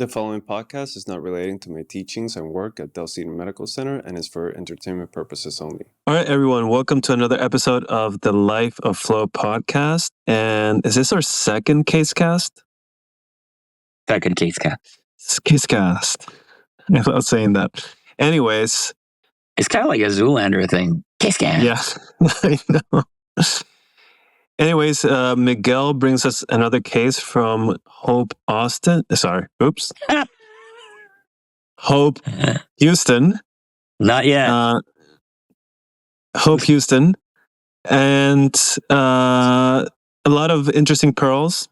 The following podcast is not relating to my teachings and work at Del Cedar Medical Center and is for entertainment purposes only. All right, everyone. Welcome to another episode of the Life of Flow podcast. And is this our second Casecast? Second Casecast. Casecast. I love saying that. Anyways. It's kind of like a Zoolander thing. Casecast. Yeah, I know. Anyways, Miguel brings us another case from Hope Houston. Not yet. Hope Houston. And a lot of interesting pearls.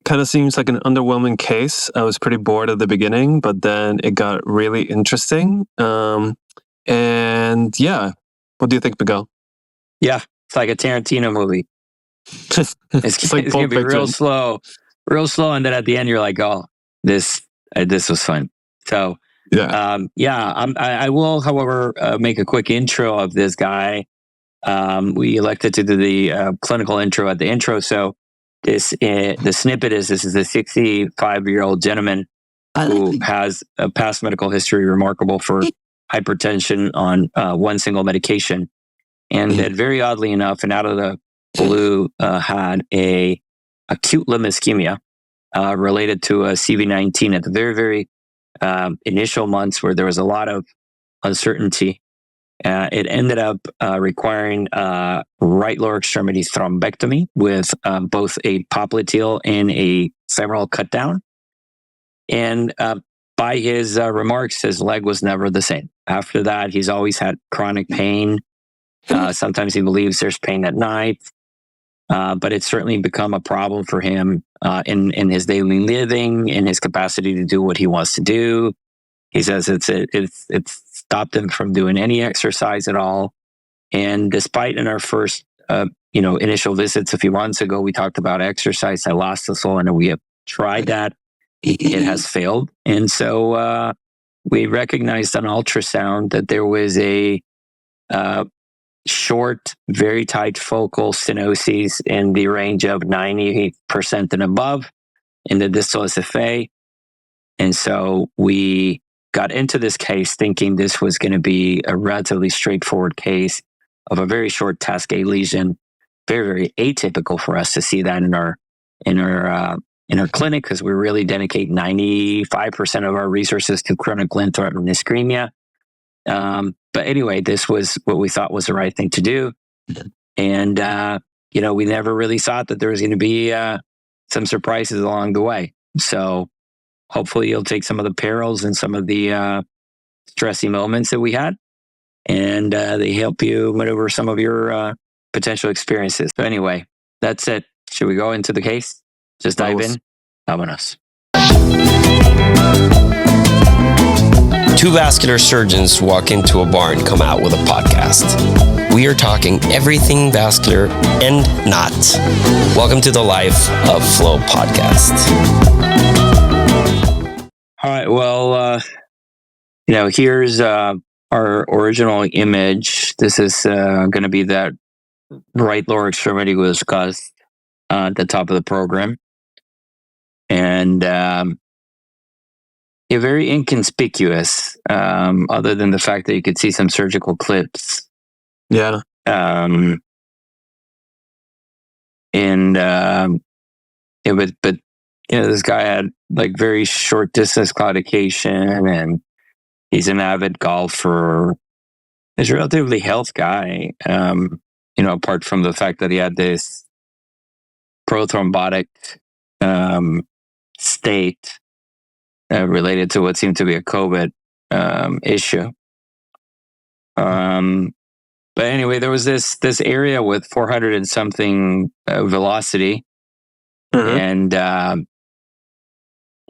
Kind of seems like an underwhelming case. I was pretty bored at the beginning, but then it got really interesting. And yeah, what do you think, Miguel? Yeah, it's like a Tarantino movie. It's going to be real slow, and then at the end you're like, "Oh, this was fun." So I will, however, make a quick intro of this guy. We elected to do the clinical intro at the intro, so the snippet is this is a 65-year-old gentleman who has a past medical history remarkable for hypertension on one single medication, and that very oddly enough, and out of the blue, had a acute limb ischemia related to a CV19 at the very, very initial months where there was a lot of uncertainty. It ended up requiring right lower extremity thrombectomy with both a popliteal and a femoral cut down. And by his remarks, his leg was never the same. After that, he's always had chronic pain. Sometimes he believes there's pain at night. But it's certainly become a problem for him in his daily living, in his capacity to do what he wants to do. He says it's stopped him from doing any exercise at all. And despite in our first initial visits a few months ago, we talked about exercise diastole, and we have tried that. It has failed. And so we recognized on ultrasound that there was a short, very tight focal stenosis in the range of 90% and above in the distal SFA. And so we got into this case thinking this was going to be a relatively straightforward case of a very short task A lesion. Very, very atypical for us to see that in our clinic, because we really dedicate 95% of our resources to chronic limb-threatening ischemia. But anyway, this was what we thought was the right thing to do. And, we never really thought that there was going to be some surprises along the way. So hopefully you'll take some of the perils and some of the stressy moments that we had, and they help you maneuver some of your potential experiences. So anyway, that's it. Should we go into the case? Just dive in. Vámonos. Two vascular surgeons walk into a bar and come out with a podcast. We are talking everything vascular and not. Welcome to the Life of Flow podcast. All right. Well, here's our original image. This is going to be that right lower extremity we discussed at the top of the program. And very inconspicuous, other than the fact that you could see some surgical clips. Yeah. This guy had like very short distance claudication, and he's an avid golfer. He's a relatively healthy guy, apart from the fact that he had this prothrombotic state related to what seemed to be a COVID issue. But anyway, there was this area with 400 and something velocity. Mm-hmm.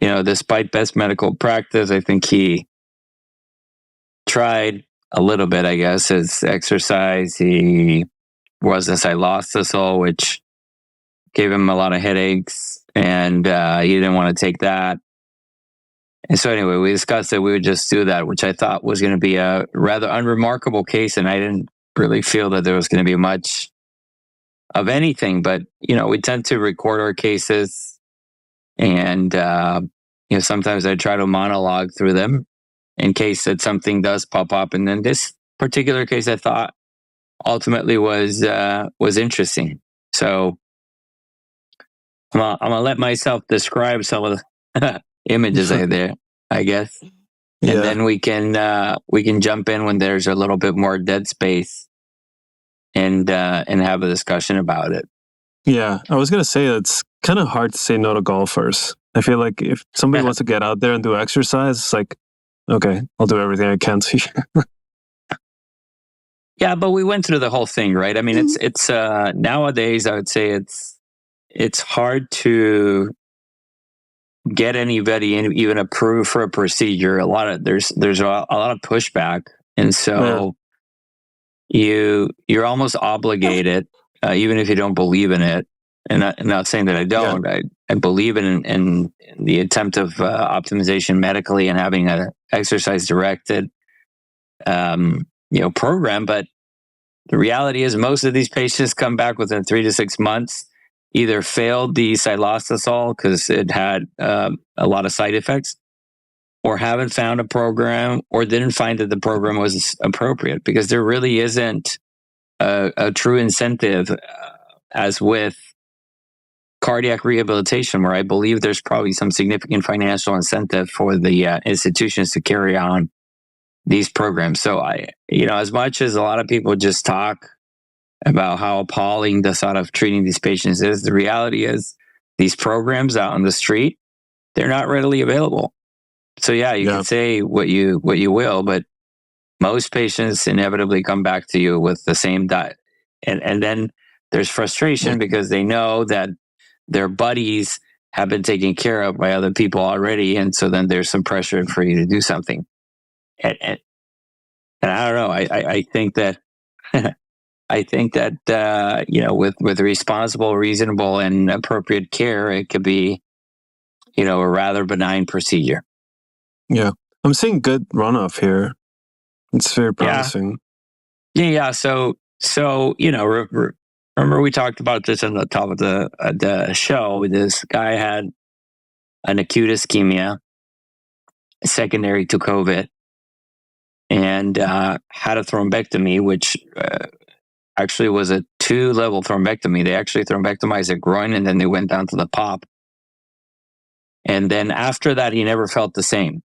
And, despite best medical practice, I think he tried a little bit, I guess, as exercise. He was a stenosis, which gave him a lot of headaches, and he didn't want to take that. And so anyway, we discussed that we would just do that, which I thought was going to be a rather unremarkable case, and I didn't really feel that there was going to be much of anything. But, we tend to record our cases, and sometimes I try to monologue through them in case that something does pop up. And then this particular case I thought ultimately was interesting. So I'm gonna let myself describe some of the images there, I guess. And then we can jump in when there's a little bit more dead space and have a discussion about it. Yeah, I was gonna say it's kind of hard to say no to golfers. I feel like if somebody wants to get out there and do exercise, it's like, okay, I'll do everything I can to. Yeah, but we went through the whole thing, right? I mean, it's nowadays I would say it's hard to get anybody even approved for a procedure. There's a lot of pushback, and so you're almost obligated, even if you don't believe in it. And I'm not saying that I don't. Yeah. I believe in the attempt of optimization medically and having an exercise directed program. But the reality is most of these patients come back within 3 to 6 months, either failed the silostazole because it had a lot of side effects, or haven't found a program, or didn't find that the program was appropriate, because there really isn't a true incentive as with cardiac rehabilitation, where I believe there's probably some significant financial incentive for the institutions to carry on these programs. So as much as a lot of people just talk about how appalling the thought of treating these patients is, the reality is these programs out on the street, they're not readily available. So you can say what you will, but most patients inevitably come back to you with the same diet. And then there's frustration because they know that their buddies have been taken care of by other people already. And so then there's some pressure for you to do something. And I don't know, I think that with responsible, reasonable, and appropriate care, it could be, a rather benign procedure. Yeah. I'm seeing good runoff here. It's very promising. Yeah. So, remember we talked about this on the top of the show. This guy had an acute ischemia secondary to COVID and had a thrombectomy, which actually was a 2-level thrombectomy. They actually thrombectomized the groin and then they went down to the pop. And then after that, he never felt the same.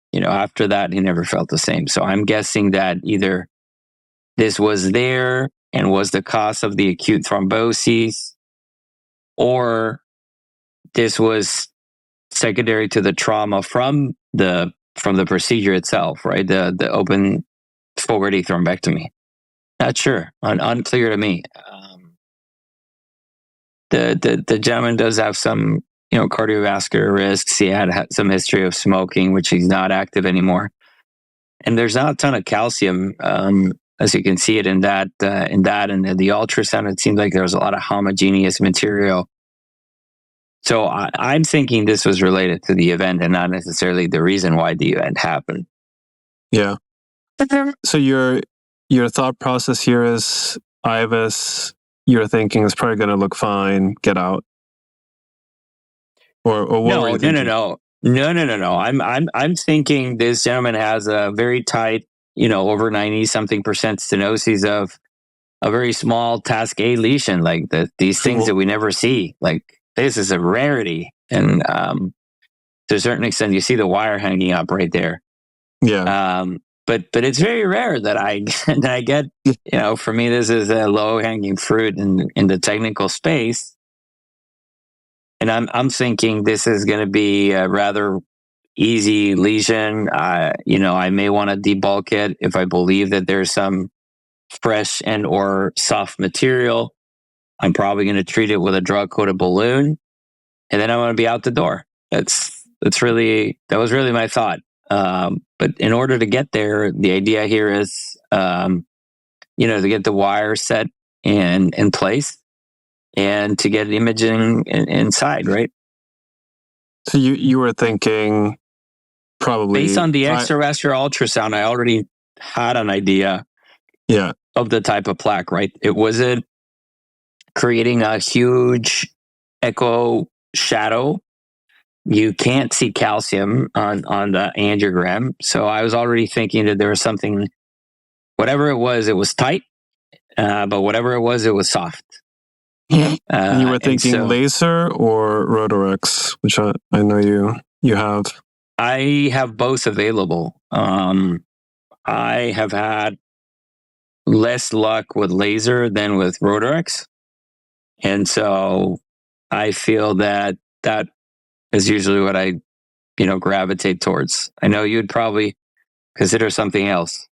So I'm guessing that either this was there and was the cause of the acute thrombosis, or this was secondary to the trauma from the procedure itself, right? The open forward thrombectomy. Not sure. Unclear to me. The gentleman does have some, cardiovascular risks. He had some history of smoking, which he's not active anymore. And there's not a ton of calcium, as you can see it in that, and the ultrasound. It seemed like there was a lot of homogeneous material. So I'm thinking this was related to the event and not necessarily the reason why the event happened. Yeah. So your thought process here is IVUS, you're thinking is probably going to look fine, get out. Or what were you thinking? No. I'm thinking this gentleman has a very tight, over 90-something% stenosis of a very small task A lesion, like these things that we never see. Like, this is a rarity. And to a certain extent, you see the wire hanging up right there. Yeah. But it's very rare that I get, for me, this is a low hanging fruit in the technical space. And I'm thinking this is going to be a rather easy lesion. I may want to debulk it if I believe that there's some fresh and or soft material. I'm probably going to treat it with a drug-coated balloon, and then I'm going to be out the door. That was really my thought. But in order to get there, the idea here is, to get the wire set in place and to get imaging inside, right? So you were thinking probably based on the extravascular ultrasound, I already had an idea of the type of plaque, right? It wasn't creating a huge echo shadow you can't see calcium on the angiogram. So I was already thinking that there was something, whatever it was tight, but whatever it was soft. And you were thinking laser or Rotarex, which I know you have. I have both available. I have had less luck with laser than with Rotarex. And so I feel that is usually what I, gravitate towards. I know you'd probably consider something else.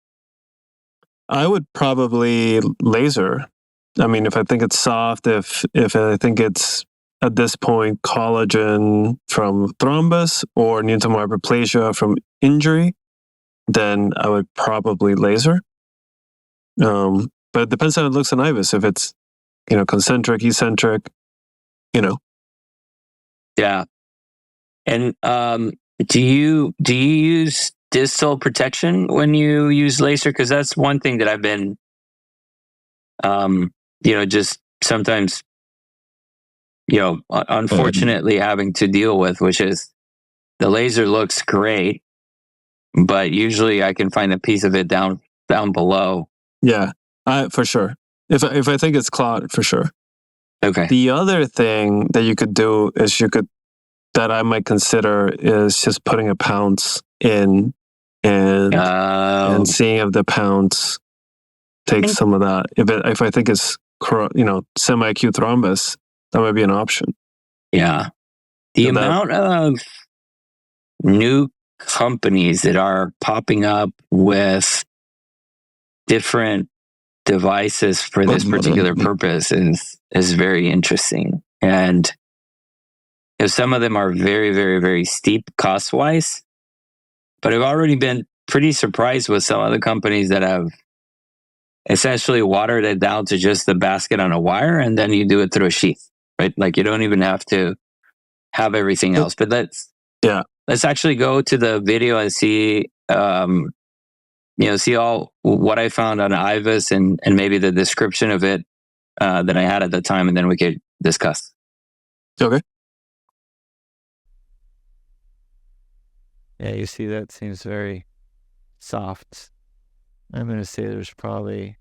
I would probably laser. I mean, if I think it's soft, if I think it's at this point collagen from thrombus or neointimal hyperplasia from injury, then I would probably laser. But it depends how it looks in IVUS. If it's, concentric, eccentric, Yeah. And do you use distal protection when you use laser? Because that's one thing that I've been, just sometimes, unfortunately having to deal with, which is the laser looks great, but usually I can find a piece of it down below. Yeah, for sure. If I think it's clot, for sure. Okay. The other thing that you could do is that I might consider is just putting a pounce in and seeing if the pounce takes some of that. If I think it's semi-acute thrombus, that might be an option. Yeah. The amount of new companies that are popping up with different devices for this particular purpose is very interesting. And some of them are very, very, very steep cost-wise. But I've already been pretty surprised with some other companies that have essentially watered it down to just the basket on a wire, and then you do it through a sheath, right? Like you don't even have to have everything else. But let's actually go to the video and see, see all what I found on IVUS and maybe the description of it that I had at the time, and then we could discuss. Okay. Yeah, you see, that seems very soft. I'm going to say there's probably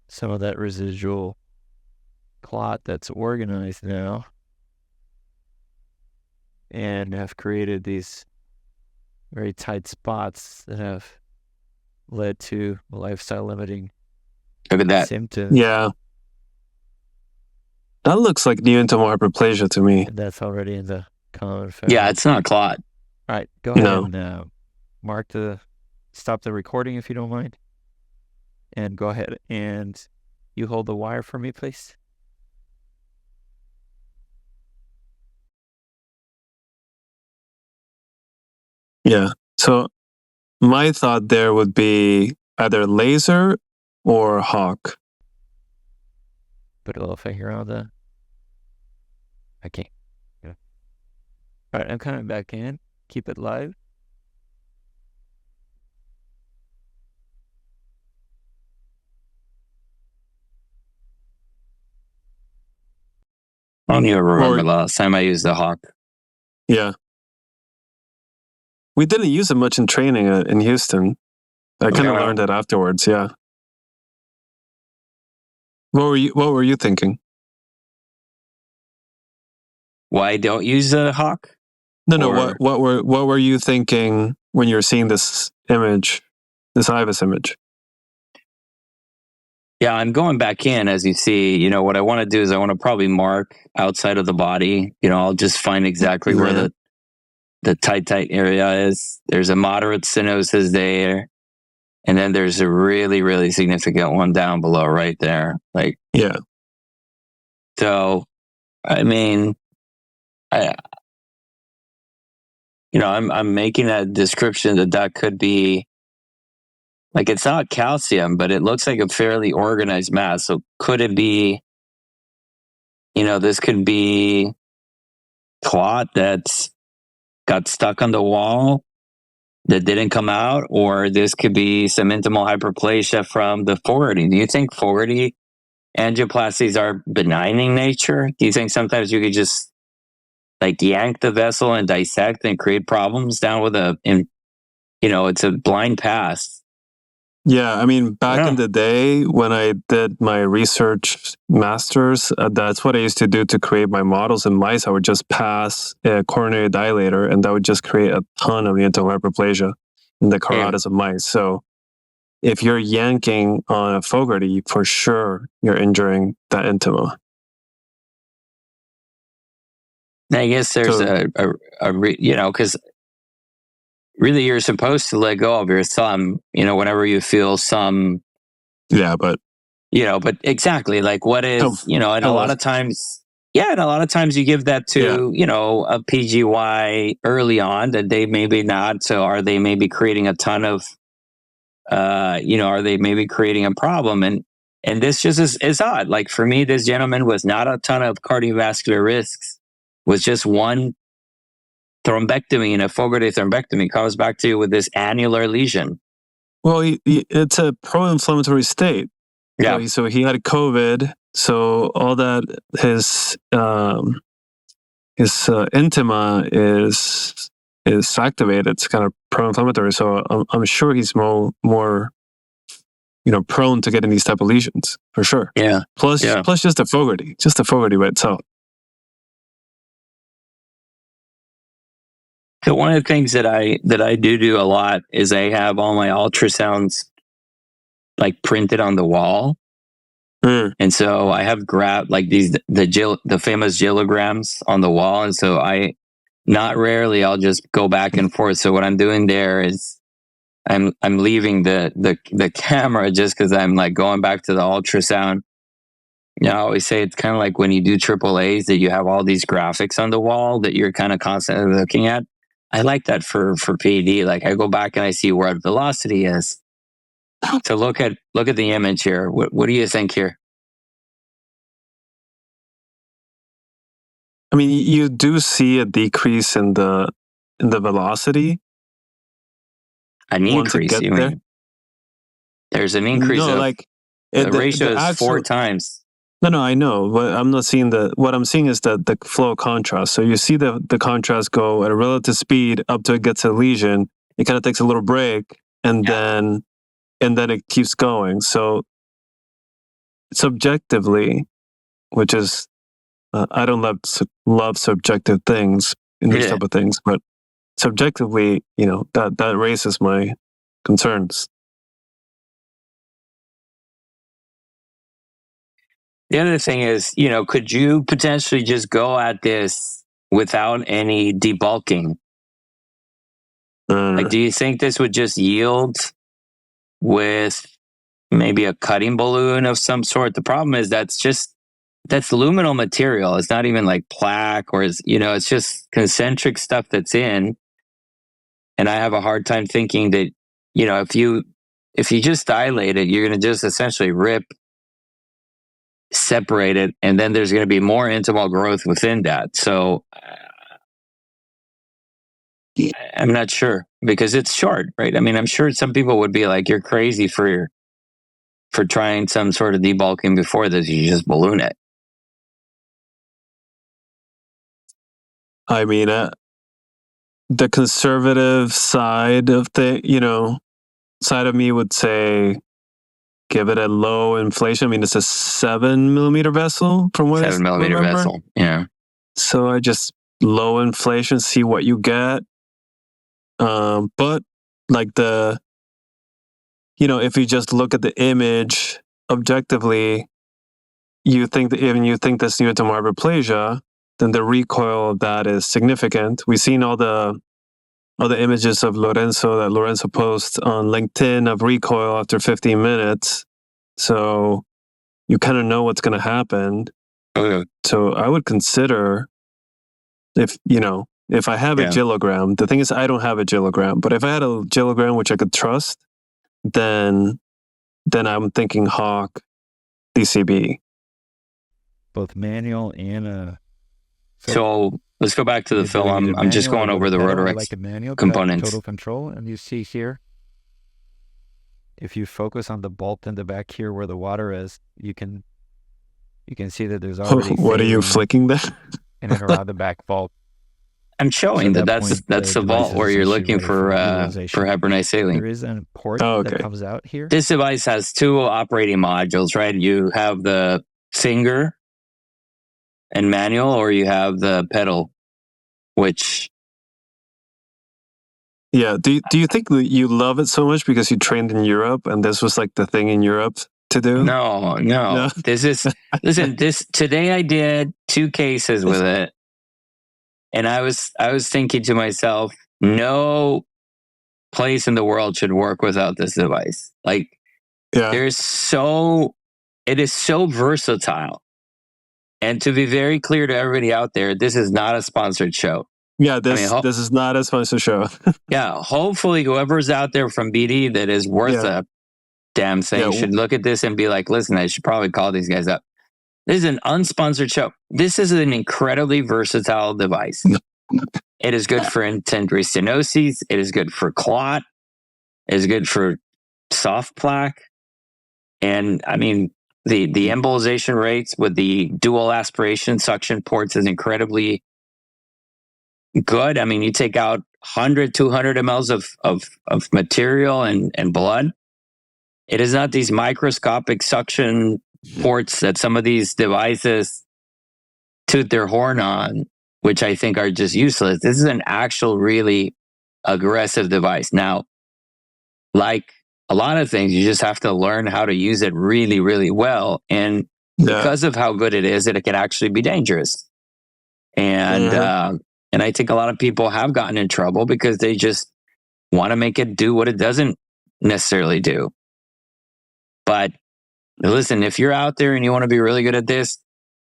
some of that residual clot that's organized now and have created these very tight spots that have led to lifestyle limiting symptoms. Yeah. That looks like neointimal hyperplasia to me. And that's already in the common family. Yeah, it's not clot. All right, go ahead and stop the recording if you don't mind. And go ahead and you hold the wire for me, please. Yeah. So my thought there would be either laser or hawk. Put a little finger on the... Okay. Yeah. All right, I'm coming back in. Keep it live. I don't even remember last time I used the hawk. Yeah. We didn't use it much in training in Houston. I kind of learned it afterwards, yeah. What were you thinking? Why don't use the hawk? No. What were you thinking when you were seeing this image, this IVUS image? Yeah, I'm going back in, as you see. What I want to do is I want to probably mark outside of the body. I'll just find exactly where the tight area is. There's a moderate stenosis there, and then there's a really, really significant one down below right there. Yeah. So, I mean, I'm making that description that could be, it's not calcium, but it looks like a fairly organized mass. So could it be, this could be clot that's got stuck on the wall that didn't come out, or this could be some intimal hyperplasia from the forwarding. Do you think forwarding angioplasties are benign in nature? Do you think sometimes you could just like yank the vessel and dissect and create problems down with it's a blind pass. Yeah, I mean, back in the day when I did my research masters, that's what I used to do to create my models in mice. I would just pass a coronary dilator, and that would just create a ton of intimal hyperplasia in the carotids of mice. So if you're yanking on a Fogarty, for sure you're injuring that intima. I guess there's because really you're supposed to let go of your thumb, whenever you feel some. Yeah, but. But exactly, like what is, and a lot of times, you give that to, a PGY early on that they maybe not. So are they maybe creating a ton of, are they maybe creating a problem? And this just is odd. Like for me, this gentleman was not a ton of cardiovascular risks, was just one thrombectomy, and a Fogarty thrombectomy comes back to with this annular lesion. Well, it's a pro-inflammatory state. Yeah. So he had COVID. So all that his intima is activated. It's kind of pro-inflammatory. So I'm sure he's more prone to getting these type of lesions for sure. Yeah. Plus just the Fogarty by itself. So one of the things that I do a lot is I have all my ultrasounds like printed on the wall. And so I have grabbed like the famous gillograms on the wall. And so not rarely I'll just go back and forth. So what I'm doing there is I'm leaving the camera just because I'm like going back to the ultrasound. I always say it's kind of like when you do AAAs that you have all these graphics on the wall that you're kind of constantly looking at. I like that for PED. Like I go back and I see where velocity is. So look at the image here. What do you think here? I mean, you do see a decrease in the velocity. An increase, you mean? There's an increase. No, like the ratio is 4 times. No, I know, but I'm not seeing what I'm seeing is the flow contrast. So you see the contrast go at a relative speed up to it gets a lesion. It kind of takes a little break, and then it keeps going. So subjectively, which is I don't love subjective things in these type of things, but subjectively, that raises my concerns. The other thing is, could you potentially just go at this without any debulking? Like, do you think this would just yield with maybe a cutting balloon of some sort? The problem is that's luminal material. It's not even like plaque or it's just concentric stuff that's in. And I have a hard time thinking that, if you just dilate it, you're going to just essentially separate it, and then there's going to be more intimal growth within that. So I'm not sure because it's short, right? I mean, I'm sure some people would be like, "You're crazy for trying some sort of debulking before this. You just balloon it." I mean, the conservative side of side of me would say, give it a low inflation. I mean, it's a 7 millimeter vessel from what 7 millimeter vessel. Yeah. So I just low inflation, see what you get. But like if you just look at the image objectively, you think that's new to hyperplasia, then the recoil of that is significant. We've seen all the images of Lorenzo posts on LinkedIn of recoil after 15 minutes. So you kind of know what's going to happen. Okay. So I would consider if I have a gillogram, the thing is I don't have a gillogram, but if I had a gillogram which I could trust, then I'm thinking Hawk DCB. Both manual and So let's go back to the film. I'm just going over the Rotarex components. Total control, and you see here, if you focus on the bulb in the back here where the water is, you can see that there's already. What are you flicking there? in and around the back bulb. I'm showing that's the vault where you're looking for heparinized saline. There is a port that comes out here. This device has 2 operating modules, right? You have the finger and manual, or you have the pedal, which... Yeah. Do you think that you love it so much because you trained in Europe and this was like the thing in Europe to do? No. This is... Listen, today I did 2 cases with it. And I was thinking to myself, no place in the world should work without this device. Like, it is so versatile. And to be very clear to everybody out there, this is not a sponsored show. Yeah, this is not a sponsored show. Yeah, hopefully whoever's out there from BD that is worth a damn thing should look at this and be like, listen, I should probably call these guys up. This is an unsponsored show. This is an incredibly versatile device. It is good for incendiary stenosis. It is good for clot. It is good for soft plaque. And I mean, the embolization rates with the dual aspiration suction ports is incredibly good. I mean, you take out 100, 200 mLs of material and blood. It is not these microscopic suction ports that some of these devices toot their horn on, which I think are just useless. This is an actual really aggressive device. Now, like a lot of things, you just have to learn how to use it really, really well. And because of how good it is, it can actually be dangerous. And I think a lot of people have gotten in trouble because they just want to make it do what it doesn't necessarily do. But listen, if you're out there and you want to be really good at this,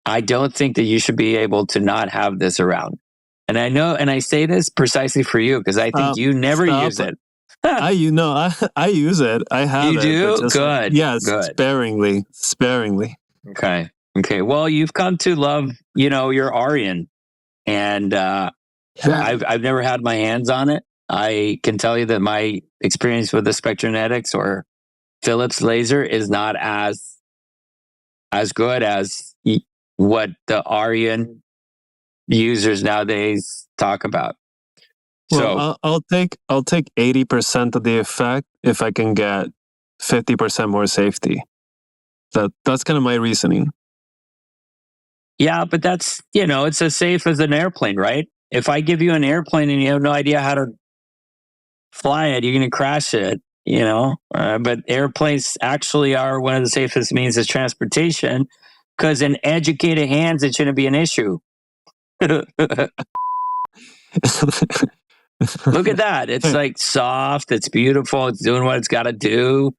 I don't think that you should be able to not have this around. And I know, and I say this precisely for you because I think you never use it. I use it. I have it. You do? Good. Yes, good. Sparingly. Okay. Well, you've come to love, your Arian. And I've never had my hands on it. I can tell you that my experience with the Spectranetics or Philips laser is not as good as what the Arian users nowadays talk about. Well, I'll take 80% of the effect if I can get 50% more safety. That's kind of my reasoning. Yeah, but that's, it's as safe as an airplane, right? If I give you an airplane and you have no idea how to fly it, you're going to crash it, But airplanes actually are one of the safest means of transportation because in educated hands, it shouldn't be an issue. Look at that. It's like soft. It's beautiful. It's doing what it's got to do.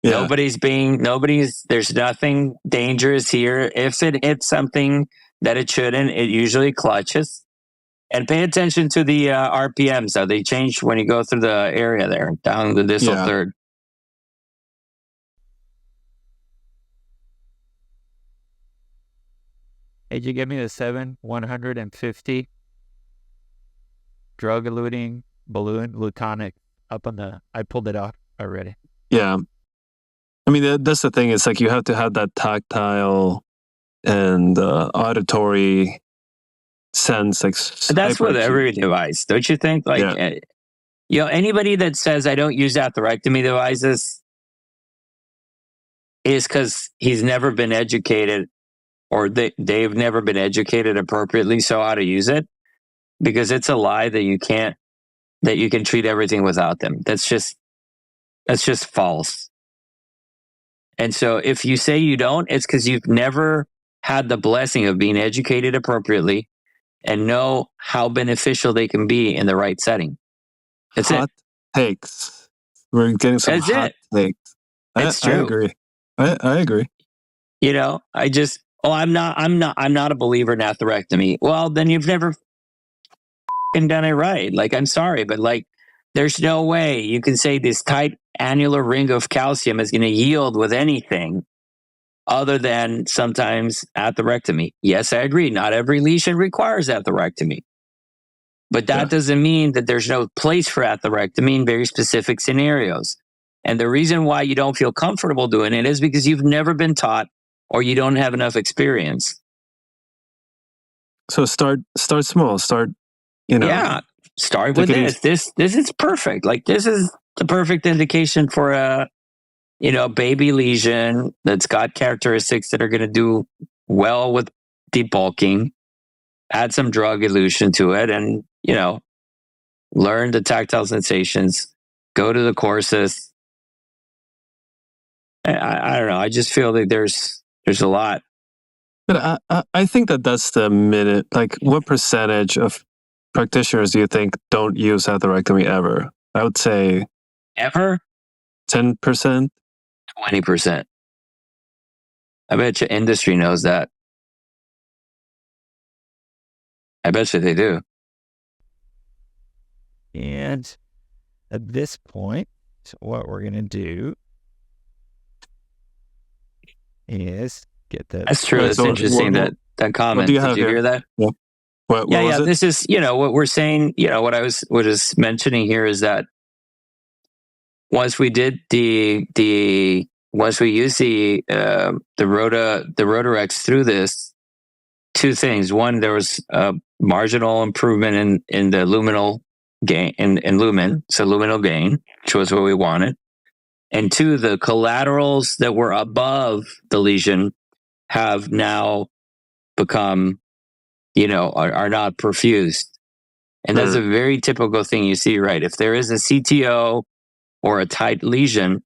Yeah. There's nothing dangerous here. If it hits something that it shouldn't, it usually clutches. And pay attention to the RPMs. How they change when you go through the area there, down the distal third. Hey, you give me the 7-150 drug-eluting balloon Lutonic up on the... I pulled it off already. Yeah. I mean, that's the thing. It's like you have to have that tactile and auditory sense. Like, that's with every device, don't you think? Like, anybody that says I don't use atherectomy devices is because he's never been educated, or they've never been educated appropriately so how to use it. Because it's a lie that you can treat everything without them. That's just false. And so if you say you don't, it's because you've never had the blessing of being educated appropriately and know how beneficial they can be in the right setting. That's hot takes. We're getting some hot takes. It's true. I agree. I agree. I'm not a believer in atherectomy. Well, then you've never done it right. Like, I'm sorry, but like, there's no way you can say this tight annular ring of calcium is going to yield with anything other than sometimes atherectomy. Yes, I agree. Not every lesion requires atherectomy. But that doesn't mean that there's no place for atherectomy in very specific scenarios. And the reason why you don't feel comfortable doing it is because you've never been taught or you don't have enough experience. So start small. Start Yeah, start with this. This is perfect. Like, this is the perfect indication for a baby lesion that's got characteristics that are going to do well with debulking. Add some drug elution to it, and learn the tactile sensations. Go to the courses. I don't know. I just feel like there's a lot. But I think that's the minute. Like, what percentage of practitioners do you think don't use atherectomy ever? I would say ever 10%, 20%. I bet your industry knows that. I bet you they do. And at this point, what we're going to do is get that. That's true. It's interesting that comment. Did you hear that? Yeah. What was it? This is, what we're saying, what I was mentioning here is that once we did once we used the Rotarex through this, two things. One, there was a marginal improvement in the luminal gain, in lumen, so luminal gain, which was what we wanted. And two, the collaterals that were above the lesion have now become, are not perfused. And that's a very typical thing you see, right? If there is a CTO or a tight lesion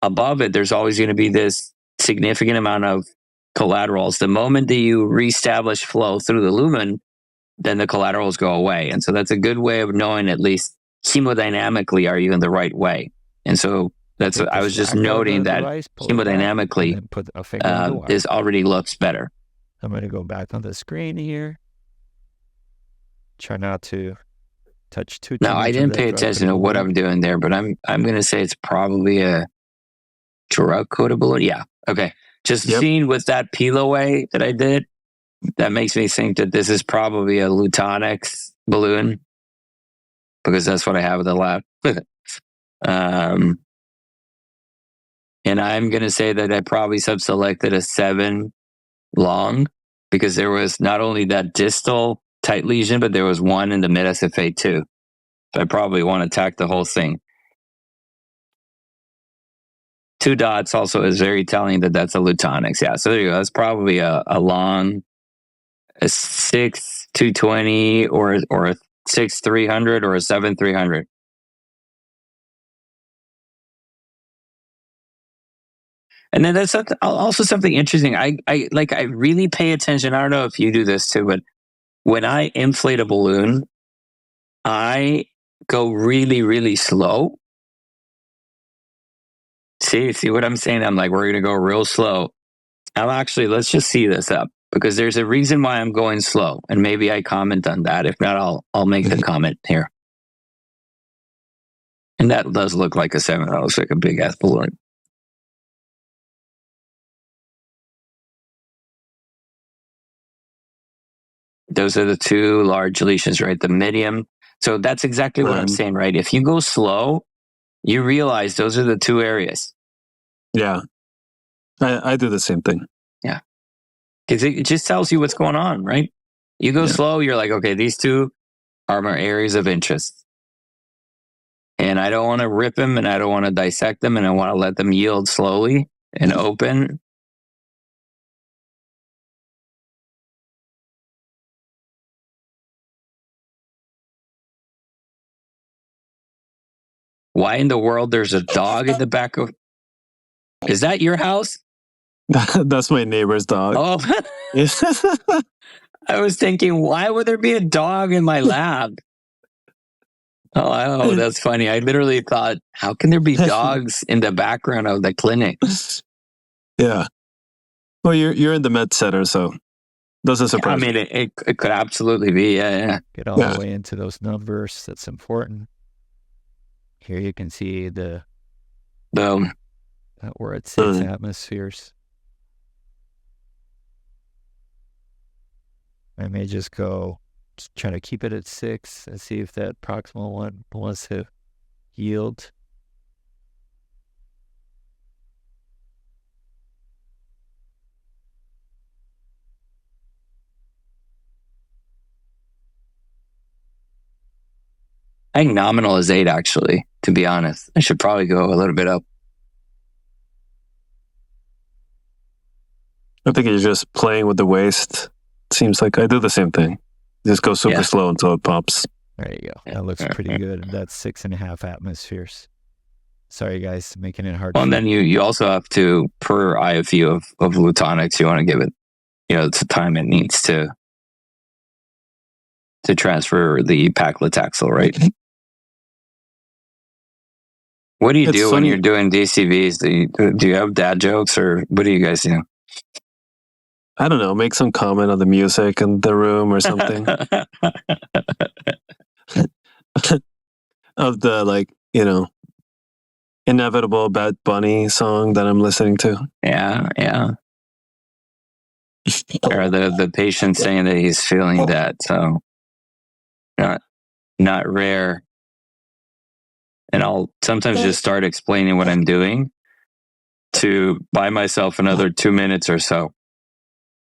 above it, there's always going to be this significant amount of collaterals. The moment that you reestablish flow through the lumen, then the collaterals go away. And so that's a good way of knowing, at least hemodynamically, are you in the right way? And so that's what I was just noting, that hemodynamically, this already looks better. I'm going to go back on the screen here. Try not to touch too much. No, I didn't pay attention to what I'm doing there, but I'm going to say it's probably a drug-coated balloon. Yeah. Okay. Just seeing with that peel away that I did, that makes me think that this is probably a Lutonix balloon, because that's what I have in the lab. And I'm going to say that I probably subselected a 7 long, because there was not only that distal tight lesion, but there was one in the mid SFA too. So I probably want to attack the whole thing. 2 dots also is very telling that that's a Lutonix. Yeah, so there you go. That's probably a long, a 6-220 or a 6-300 or a 7-300. And then that's also something interesting. I really pay attention. I don't know if you do this too, but when I inflate a balloon, I go really, really slow. See what I'm saying? I'm like, we're going to go real slow. Let's just see this up, because there's a reason why I'm going slow, and maybe I comment on that. If not, I'll make the comment here. And that does look like a 7. That looks like a big ass balloon. Those are the 2 large lesions, right? The medium. So that's exactly what I'm saying, right? If you go slow, you realize those are the 2 areas. Yeah. I do the same thing. Yeah. Because it just tells you what's going on, right? You go slow, you're like, okay, these 2 are my areas of interest. And I don't want to rip them, and I don't want to dissect them, and I want to let them yield slowly and open. Why in the world there's a dog in the back of... Is that your house? That's my neighbor's dog. Oh, I was thinking, why would there be a dog in my lab? Oh, that's funny. I literally thought, how can there be dogs in the background of the clinic? Yeah. Well, you're in the med center, so doesn't surprise me. I mean, it could absolutely be. Yeah. Get all the way into those numbers. That's important. Here you can see that we're at 6 atmospheres. I may just try to keep it at 6 and see if that proximal one wants to yield. I think nominal is 8, actually, to be honest. I should probably go a little bit up. I think you're just playing with the waist. Seems like I do the same thing. Just go super slow until it pops. There you go. That looks pretty good. That's 6.5 atmospheres. Sorry, guys, making it hard. Well, and then you also have to, per IFU of Lutonix, you want to give it, it's the time it needs to transfer the paclitaxel, right? What do you do when you're doing DCVs? Do you have dad jokes, or what do you guys do? I don't know. Make some comment on the music in the room or something. Of the, inevitable Bad Bunny song that I'm listening to. Yeah. Or the patient saying that he's feeling that, so not rare. And I'll sometimes just start explaining what I'm doing to buy myself another 2 minutes or so.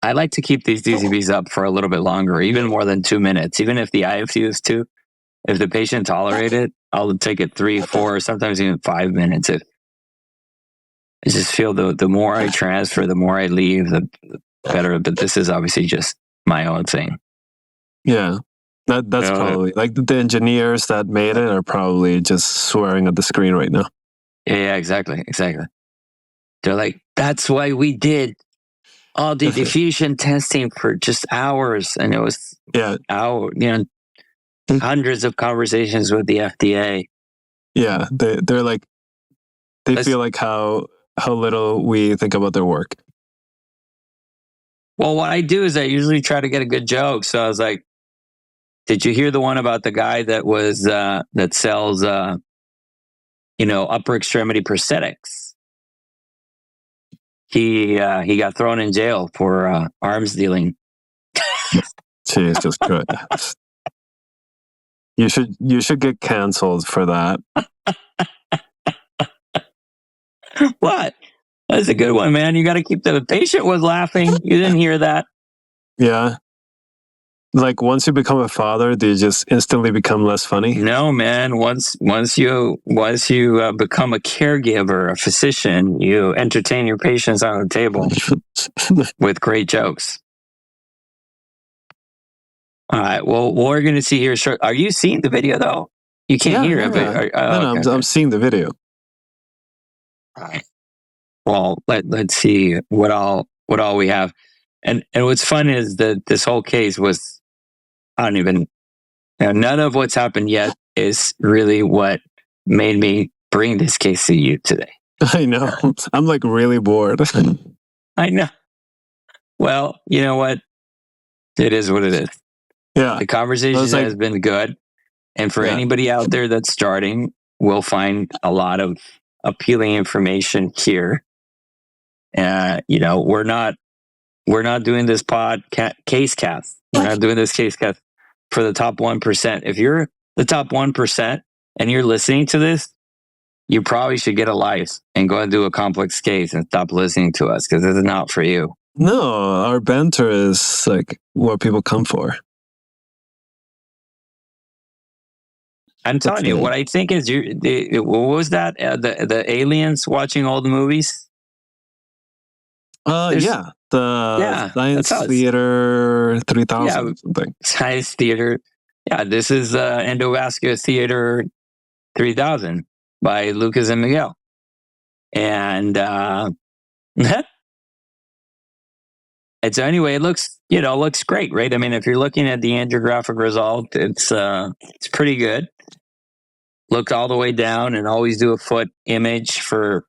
I like to keep these DCBs up for a little bit longer, even more than 2 minutes. Even if the IFU is 2, if the patient tolerates it, I'll take it 3, 4, sometimes even 5 minutes. I just feel the more I transfer, the more I leave, the better. But this is obviously just my own thing. Yeah, that's probably like the engineers that made it are probably just swearing at the screen right now. Yeah, exactly. They're like, that's why we did all the diffusion testing for just hours, and it was hundreds of conversations with the FDA. Yeah, they're like, they feel like how little we think about their work. Well, what I do is I usually try to get a good joke. So I was like, did you hear the one about the guy that was that sells upper extremity prosthetics? He got thrown in jail for arms dealing. Jesus Christ. You should get canceled for that. What? That's a good one, man. You got to keep the patient was laughing. You didn't hear that. Yeah. Like once you become a father, do you just instantly become less funny? No, man. Once you become a caregiver, a physician, you entertain your patients on the table with great jokes. All right. Well, what we're going to see here short. Are you seeing the video though? You can't hear it. But, I'm seeing the video. All right. Well, let's see what all we have. And what's fun is that this whole case was, none of what's happened yet is really what made me bring this case to you today. I know. I'm like really bored. I know. Well, you know what? It is what it is. Yeah. The conversation has been good. And for anybody out there that's starting, we'll find a lot of appealing information here. We're not doing this Casecast. We're not doing this Casecast for the top 1%. If you're the top 1% and you're listening to this, you probably should get a life and go and do a complex case and stop listening to us, because this is not for you. No, our banter is like what people come for. I'm telling you, what I think is what was that? The aliens watching all the movies? The Science Theater 3000 something. Science Theater. Yeah, this is Endovascular Theater 3000 by Lucas and Miguel. And and so anyway, it looks great, right? I mean, if you're looking at the angiographic result, it's pretty good. Look all the way down and always do a foot image for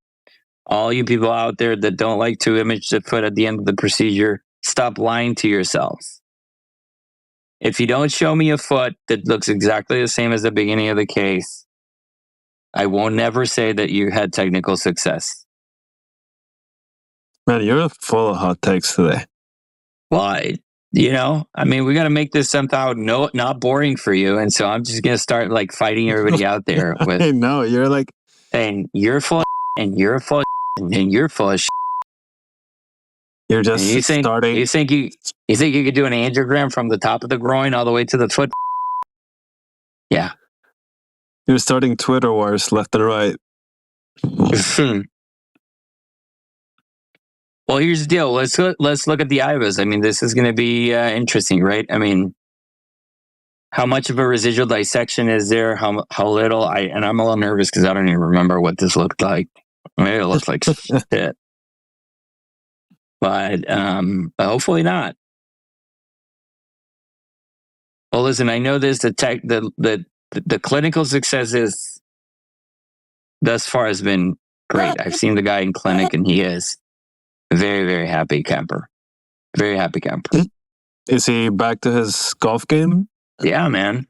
all you people out there that don't like to image the foot at the end of the procedure. Stop lying to yourselves. If you don't show me a foot that looks exactly the same as the beginning of the case, I won't never say that you had technical success. Man, you're full of hot takes today. Well, we got to make this somehow not boring for you. And so I'm just going to start like fighting everybody out there with. I know, you're like. And you're full of and you're full of and you're full of shit. You're just starting. You think you could do an angiogram from the top of the groin all the way to the foot? Yeah. You're starting Twitter wars left and right. Well, here's the deal. Let's look at the IVAs. I mean, this is going to be interesting, right? I mean, how much of a residual dissection is there? How little? I'm a little nervous because I don't even remember what this looked like. Maybe it looks like shit, but hopefully not. Well, listen, I know this. The clinical successes thus far has been great. I've seen the guy in clinic, and he is very, very happy camper. Very happy camper. Is he back to his golf game? Yeah, man.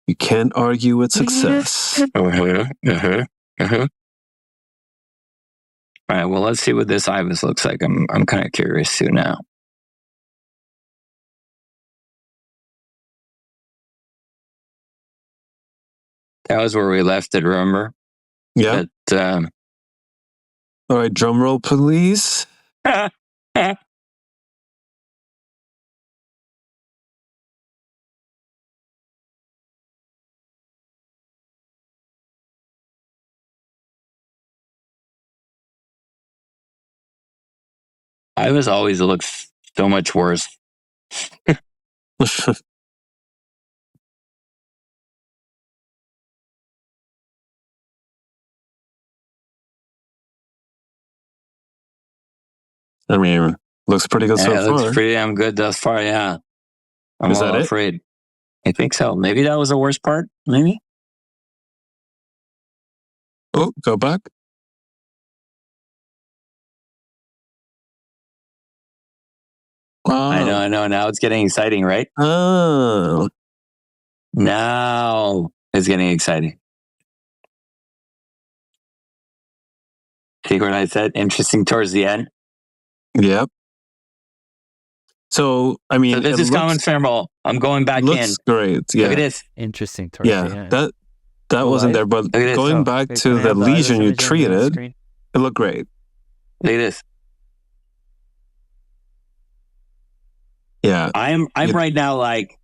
You can't argue with success. All right. Well, let's see what this IVUS looks like. I'm kind of curious too now. That was where we left it, remember? Yeah. All right, drum roll, please. IVUS always looks so much worse. I mean, looks pretty good so far. Looks pretty damn good thus far, yeah. I'm a little afraid. I think so. Maybe that was the worst part, maybe? Oh, go back. Wow. I know. Now it's getting exciting, right? Oh. Now it's getting exciting. See what I said? Interesting towards the end. Yep. So, I mean... So this is common femoral. I'm going back in. Looks great, yeah. Look at this. Interesting towards the end. Yeah, that wasn't there, but going back to the lesion you treated, it looked great. Look at this. Yeah. I'm right now like,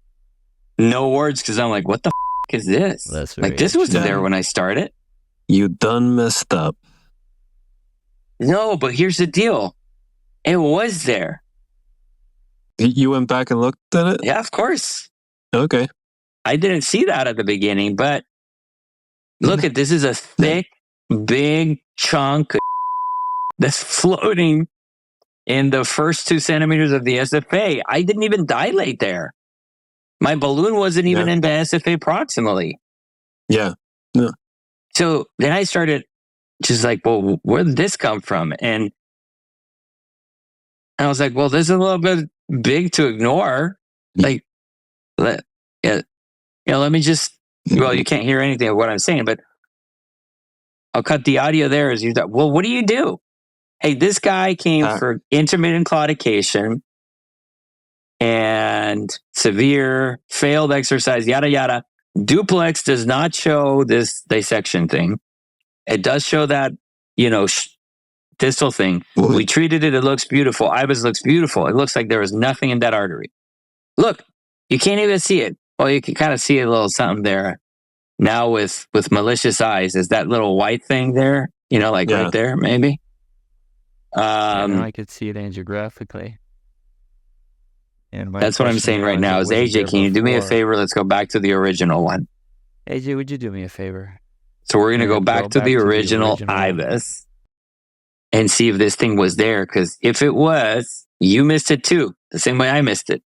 no words, because I'm like, what the is this? Like, this wasn't there when I started. You done messed up. No, but here's the deal. It was there. You went back and looked at it? Yeah, of course. Okay. I didn't see that at the beginning, but look at this is a thick, big chunk that's floating in the first 2 centimeters of the SFA. I didn't even dilate there. My balloon wasn't even in the SFA proximally. Yeah. No. So then I started just like, well, where did this come from? And I was like, well, this is a little bit big to ignore. Like, let me just, well, you can't hear anything of what I'm saying, but I'll cut the audio there as you thought, well, what do you do? Hey, this guy came for intermittent claudication and severe failed exercise, yada, yada. Duplex does not show this dissection thing. It does show that, distal thing. We treated it. It looks beautiful. IVUS looks beautiful. It looks like there was nothing in that artery. Look, you can't even see it. Well, you can kind of see a little something there. Now with malicious eyes, is that little white thing there? Right there, maybe? Now I could see it angiographically. And that's what I'm saying right now is, AJ, can you do me a favor? Let's go back to the original one. AJ, would you do me a favor? So we're going to go back to the original IVUS and see if this thing was there. Because if it was, you missed it too. The same way I missed it.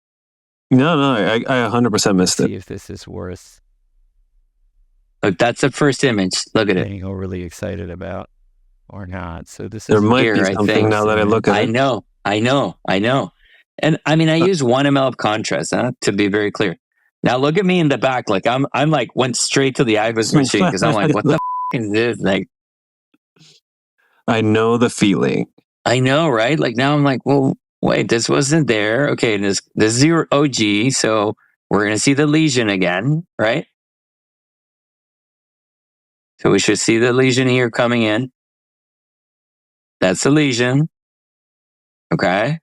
No, I 100% missed it. See if this is worth. Look, that's the first image. Look at it. Getting overly excited about or not. So this there is might be something now that I look at it. I know. And I mean, I use 1 ml of contrast, to be very clear. Now look at me in the back. Like I'm like went straight to the IVUS machine because I'm like, what the is this? Like, I know the feeling. I know, right? Like now I'm like, well, wait, this wasn't there. Okay, this is your OG, so we're gonna see the lesion again, right? So we should see the lesion here coming in. That's the lesion. Okay.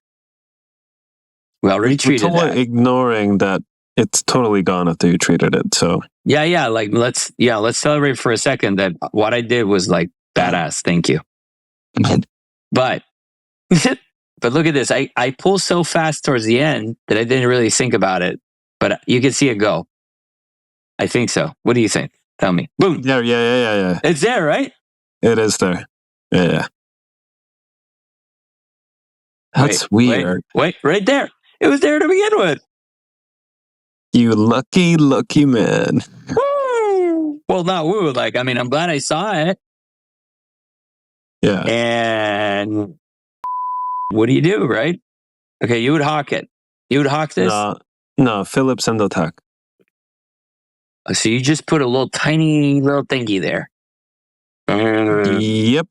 We already treated that. Ignoring that it's totally gone after you treated it. So yeah. Like let's celebrate for a second that what I did was like badass. Thank you. But look at this. I pull so fast towards the end that I didn't really think about it. But you can see it go. I think so. What do you think? Tell me. Boom. Yeah. It's there, right? It is there. Yeah. That's weird. Wait, right there. It was there to begin with. You lucky man. Woo! Well, not woo. Like, I mean, I'm glad I saw it. Yeah. And what do, right? Okay, you would hawk it. You would hawk this? No, Philips Endotac. So you just put a little tiny little thingy there. Yep.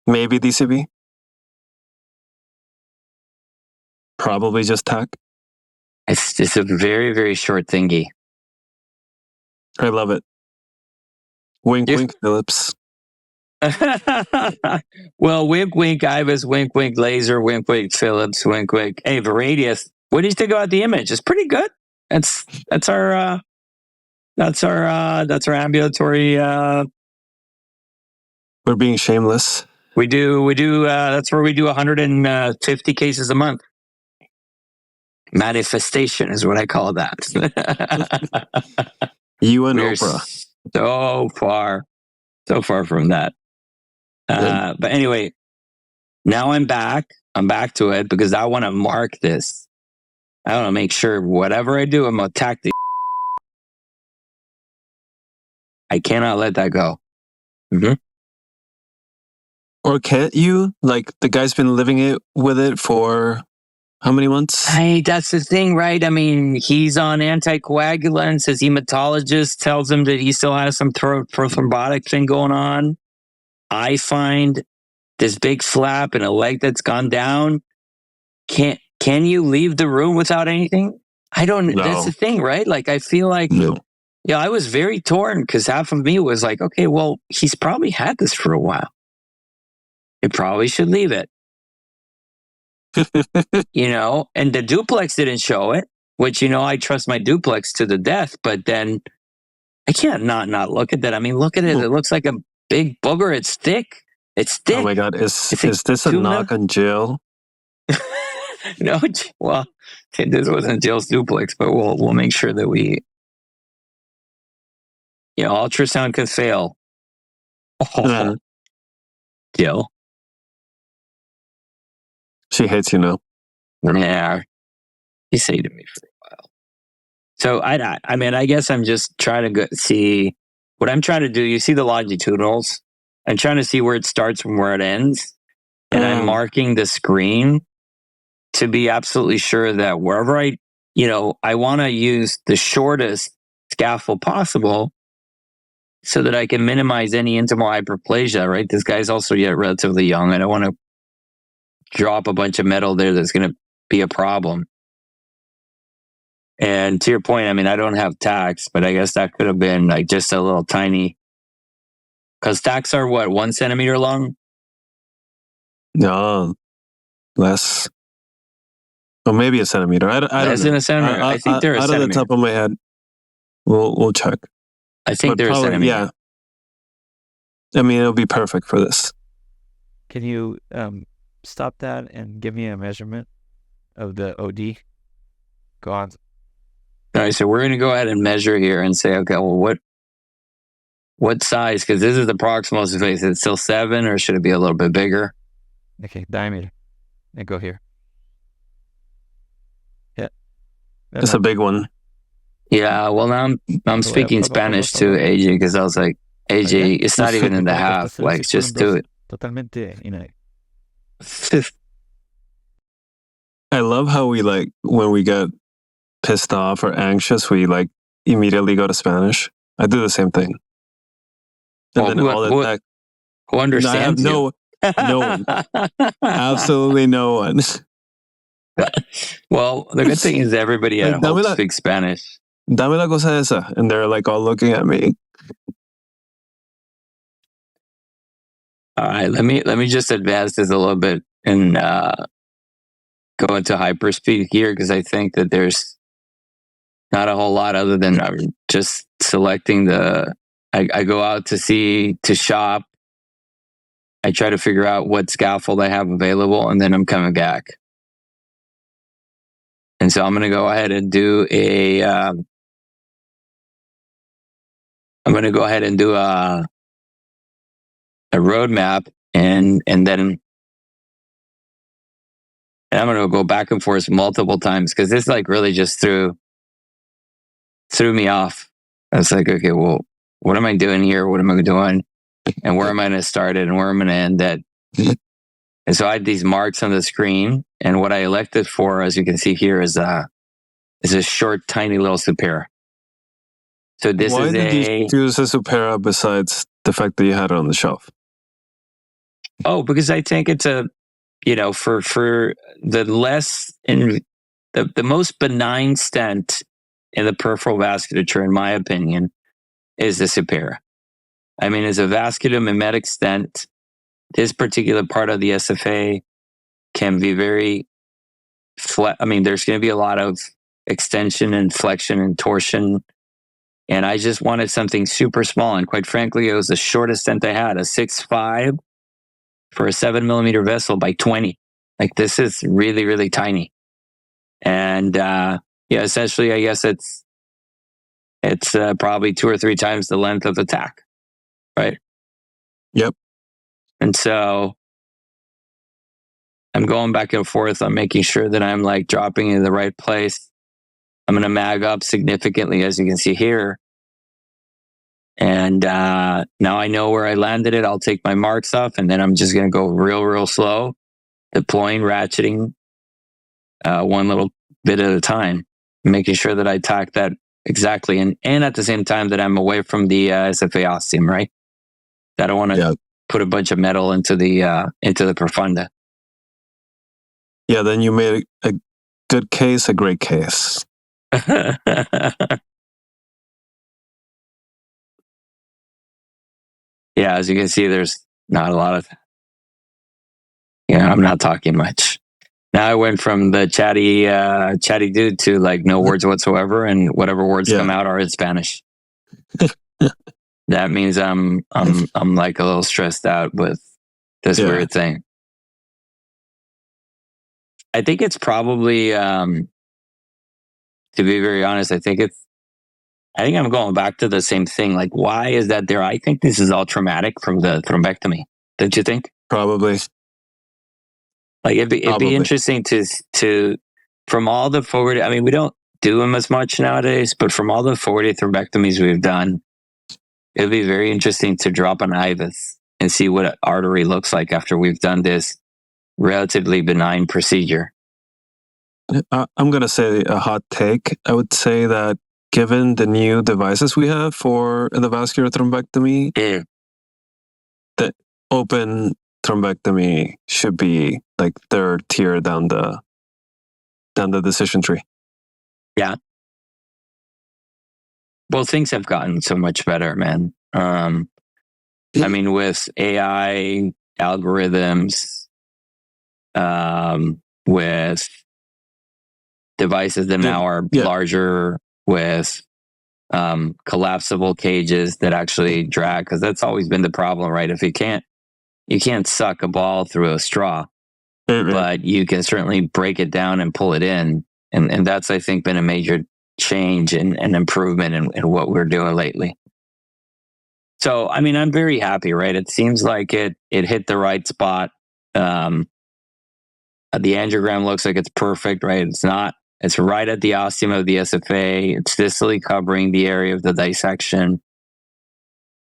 Maybe DCB. Probably just tack. It's a very, very short thingy. I love it. Wink, Philips. Well, wink, Ibis, wink, laser, wink, Philips, wink. Hey, Varadius, what do you think about the image? It's pretty good. That's our ambulatory. We're being shameless. We do. That's where we do 150 cases a month. Manifestation is what I call that. You and Oprah. So far from that. But anyway, now I'm back. I'm back to it because I want to mark this. I want to make sure whatever I do, I'm going to attack the. I cannot let that go. Mm-hmm. Or can't you? Like, the guy's been living with it for how many months? Hey, that's the thing, right? I mean, he's on anticoagulants. His hematologist tells him that he still has some thrombotic thing going on. I find this big flap and a leg that's gone down. Can you leave the room without anything? I don't. No. That's the thing, right? Like, I feel like, yeah, I was very torn because half of me was like, okay, well, he's probably had this for a while. You probably should leave it. And the duplex didn't show it, which, I trust my duplex to the death, but then I can't not look at that. I mean, look at it. It looks like a big booger. It's thick. Oh my God. Is this a knock on Jill? No, well, this wasn't Jill's duplex, but we'll make sure that we, ultrasound could fail. Oh, Jill. She hates you now. Yeah. You say to me for a while. So I mean, I guess I'm just trying to see what I'm trying to do. You see the longitudinals. I'm trying to see where it starts from where it ends. And I'm marking the screen to be absolutely sure that wherever I want to use the shortest scaffold possible so that I can minimize any intimal hyperplasia, right? This guy's also yet relatively young. I don't want to drop a bunch of metal there that's going to be a problem. And to your point, I mean, I don't have tacks, but I guess that could have been like just a little tiny, because tacks are what, 1 centimeter long? No, less. Or maybe a centimeter. I don't less know. Than a centimeter. I think they're a centimeter. Out of the top of my head, we'll check. I think they're a centimeter. Yeah. I mean, it'll be perfect for this. Can you stop that and give me a measurement of the OD? Go on. All right, so we're going to go ahead and measure here and say, okay, well, what size? Because this is the proximal space. Is it still 7 or should it be a little bit bigger? Okay, diameter. And go here. Yeah. It's a big one. Yeah, well, now I'm speaking Spanish to AJ because I was like, AJ, it's not even in the half. Like, just do it. Totalmente. I love how we when we get pissed off or anxious, we immediately go to Spanish. I do the same thing. And then who understands no one. Absolutely no one. Well, the good thing is everybody at home speaks Spanish. Dame la cosa esa. And they're all looking at me. All right, let me just advance this a little bit and go into hyperspeed here because I think that there's Not a whole lot other than just selecting I go out to shop. I try to figure out what scaffold I have available, and then I'm coming back. And so I'm going to go ahead and do a roadmap, and then I'm going to go back and forth multiple times, because this like really just threw me off. I was like, okay, well, what am I doing here? What am I doing? And where am I going to start it, and where am I going to end it? And so I had these marks on the screen, and what I elected for, as you can see here, is a short, tiny little supera. So this Why is did you choose a supera besides the fact that you had it on the shelf? Oh, because I think it's for the less in the most benign stent in the peripheral vasculature, in my opinion, is the supera. I mean, as a vasculomimetic stent, this particular part of the SFA can be very flat. I mean, there's going to be a lot of extension and flexion and torsion. And I just wanted something super small. And quite frankly, it was the shortest stent I had, a 6.5 for a 7 millimeter vessel by 20. Like, this is really, really tiny. And essentially, I guess it's probably 2 or 3 times the length of the tack, right? Yep. And so I'm going back and forth. I'm making sure that I'm like dropping in the right place. I'm going to mag up significantly, as you can see here. And now I know where I landed it. I'll take my marks off, and then I'm just going to go real, real slow, deploying, ratcheting one little bit at a time, making sure that I tack that exactly. And at the same time that I'm away from the SFA ostium, right? I don't want to put a bunch of metal into the profunda. Yeah, then you made a good case, a great case. Yeah, as you can see, there's not a lot of, I'm not talking much. Now I went from the chatty dude to like no words whatsoever, and whatever words come out are in Spanish. That means I'm like a little stressed out with this weird thing. I think it's probably, to be very honest, I think I'm going back to the same thing. Like, why is that there? I think this is all traumatic from the thrombectomy. Don't you think? Probably. Like, it'd be interesting to from all the forward. I mean, we don't do them as much nowadays, but from all the 40 thrombectomies we've done, it'd be very interesting to drop an IVUS and see what an artery looks like after we've done this relatively benign procedure. I'm going to say a hot take. I would say that given the new devices we have for the vascular thrombectomy, the open thrombectomy should be like third tier down the decision tree. Yeah. Well, things have gotten so much better, man. I mean, with AI algorithms, with devices that now are larger, with collapsible cages that actually drag, because that's always been the problem, right? If you can't suck a ball through a straw, but you can certainly break it down and pull it in. And that's, I think, been a major change and improvement in what we're doing lately. So, I mean, I'm very happy, right? It seems like it hit the right spot. The angiogram looks like it's perfect, right? It's not. It's right at the ostium of the SFA. It's distally covering the area of the dissection.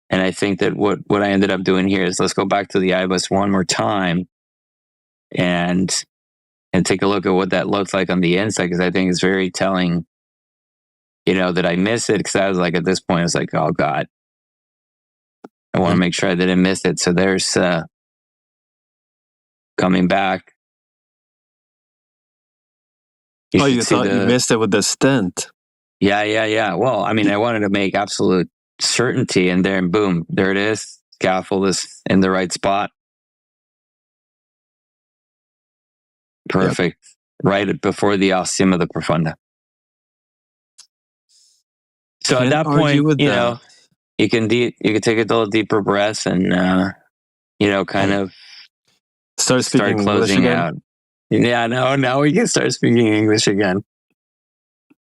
And I think that what I ended up doing here is, let's go back to the IVUS one more time and take a look at what that looks like on the inside, because I think it's very telling, that I missed it, because I was like, at this point, I was like, oh God, I want to make sure I didn't miss it. So there's coming back. You thought you missed it with the stent. Yeah. Well, I mean, I wanted to make absolute certainty, and then boom, there it is. Scaffold is in the right spot. Perfect. Yep. Right before the ostium of the profunda. So at that point, you can take a little deeper breath and kind of start closing out. Yeah, now we can start speaking English again.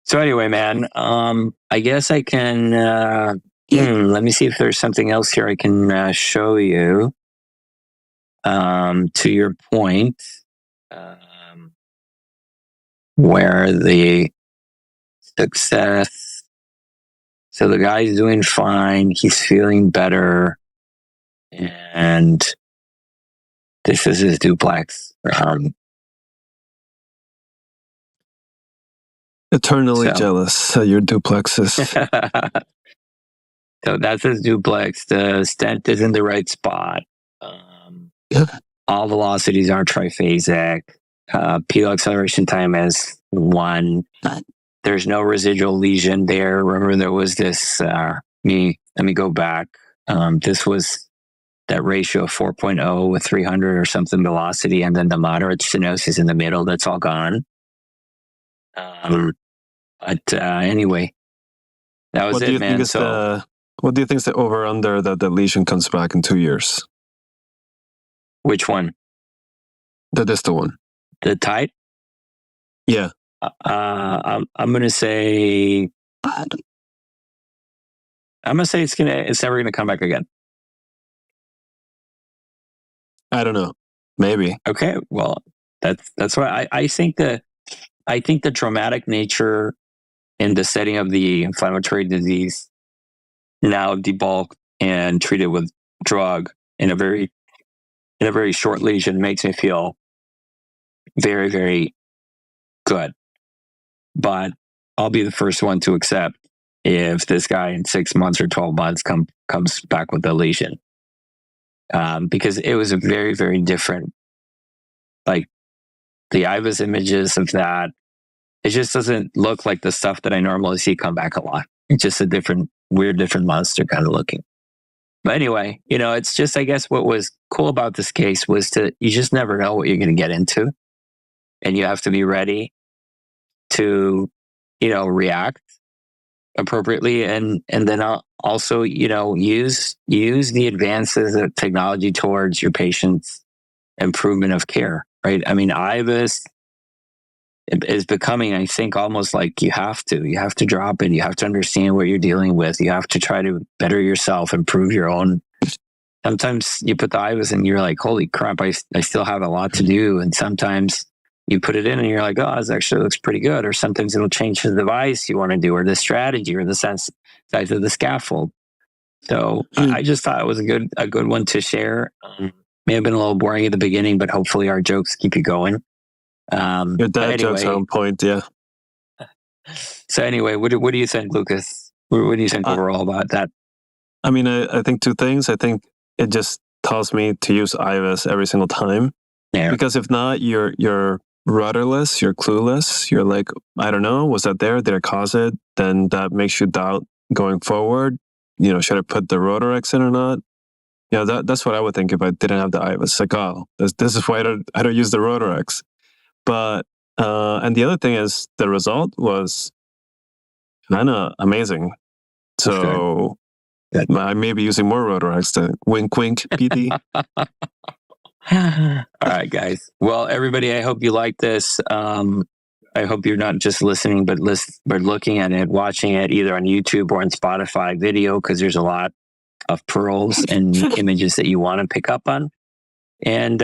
So anyway, man, I guess I can. Let me see if there's something else here I can show you. To your point, where the success. So the guy's doing fine. He's feeling better, and this is his duplex. Eternally jealous of your duplexes. So that's his duplex. The stent is in the right spot. All velocities are triphasic. Pedal acceleration time is 1. There's no residual lesion there. Remember, there was this. Let me go back. This was that ratio of 4.0 with 300 or something velocity, and then the moderate stenosis in the middle. That's all gone. But anyway, that was it, man. What do you think is the over/under that the lesion comes back in 2 years? Which one? The distal one. The tight? Yeah. I'm gonna say. It's never gonna come back again. I don't know. Maybe. Okay. Well, that's why I think the traumatic nature in the setting of the inflammatory disease, now debulked and treated with drug in a very short lesion, makes me feel very, very good. But I'll be the first one to accept if this guy in 6 months or 12 months comes back with a lesion, because it was a very, very different. Like the IVUS images of that, it just doesn't look like the stuff that I normally see come back a lot. It's just a different monster kind of looking. But anyway, it's just, I guess what was cool about this case was you just never know what you're going to get into. And you have to be ready to, react appropriately. And then also, use the advances of technology towards your patient's improvement of care, right? I mean, IVUS is becoming, I think, almost like you have to drop it. You have to understand what you're dealing with. You have to try to better yourself, improve your own. Sometimes you put the IVUS and you're like, holy crap, I still have a lot to do. And sometimes you put it in and you're like, oh, this actually looks pretty good. Or sometimes it'll change the device you want to do, or the strategy, or the size of the scaffold. So I just thought it was a good one to share. May have been a little boring at the beginning, but hopefully our jokes keep you going. Your dad jokes are on point, yeah. So anyway, what do you think, Lucas? What do you think overall about that? I mean, I think 2 things. I think it just tells me to use IVUS every single time. Yeah. Because if not, you're rudderless, you're clueless. You're like, I don't know, was that there? Did I cause it? Then that makes you doubt going forward. Should I put the Rotarex in or not? That's what I would think if I didn't have the IVUS. Like, oh, this is why I don't use the Rotarex. But and the other thing is the result was kind of amazing. So I may be using more Rotarex to wink, PT. All right, guys. Well, everybody, I hope you like this. I hope you're not just listening, but looking at it, watching it either on YouTube or on Spotify video, because there's a lot of pearls and images that you want to pick up on. And,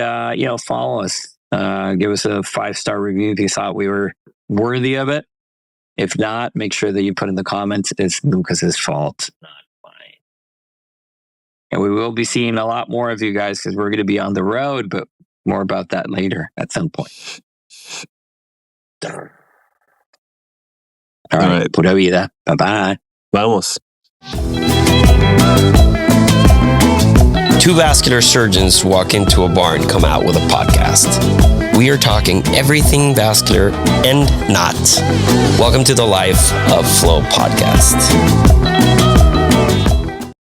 follow us. Give us a 5-star review if you thought we were worthy of it. If not, make sure that you put in the comments, it's Lucas's fault, not mine. And we will be seeing a lot more of you guys because we're going to be on the road, but more about that later at some point. All right. Pura vida. Bye-bye. Vamos. 2 vascular surgeons walk into a bar and come out with a podcast. We are talking everything vascular and not. Welcome to the Life of Flow podcast.